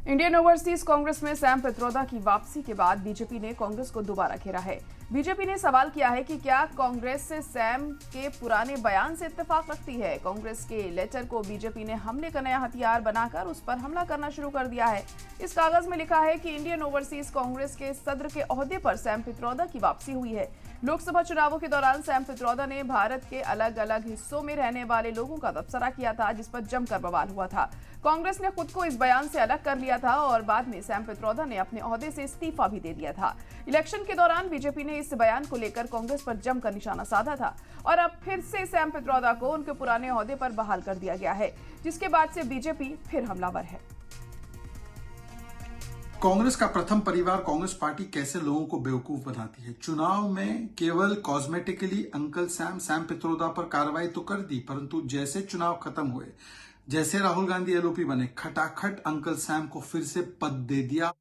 Indian overseas Congress में Sam Pitroda की वापसी के बाद बीजेपी ने कांग्रेस को दोबारा घेरा है। बीजेपी ने सवाल किया है कि क्या कांग्रेस से सैम के पुराने बयान से इत्तेफाक रखती है। कांग्रेस के लेटर को बीजेपी ने हमले का नया हथियार बनाकर उस पर हमला करना शुरू कर दिया है। इस कागज में लिखा है कि इंडियन ओवरसीज कांग्रेस के सदर के ओहदे पर सैम पित्रोदा की वापसी हुई है। लोकसभा चुनावों के दौरान सैम पित्रोदा ने भारत के अलग अलग हिस्सों में रहने वाले लोगों का तबसरा किया था, जिस पर जमकर बवाल हुआ था। कांग्रेस ने खुद को इस बयान से अलग कर लिया था और बाद में सैम पित्रोदा ने अपने ओहदे से इस्तीफा भी दे दिया था। इलेक्शन के दौरान बीजेपी ने इस बयान को लेकर कांग्रेस पर जमकर निशाना साधा था और अब फिर से सैम पित्रोदा को उनके पुराने ओहदे पर बहाल कर दिया गया है, जिसके बाद से बीजेपी फिर हमलावर है। कांग्रेस का प्रथम परिवार कांग्रेस पार्टी कैसे लोगों को बेवकूफ बनाती है। चुनाव में केवल कॉस्मेटिकली अंकल सैम पित्रोदा पर कार्रवाई तो कर दी, परंतु जैसे चुनाव खत्म हुए, जैसे राहुल गांधी एलओपी बने, खटाखट अंकल सैम को फिर से पद दे दिया।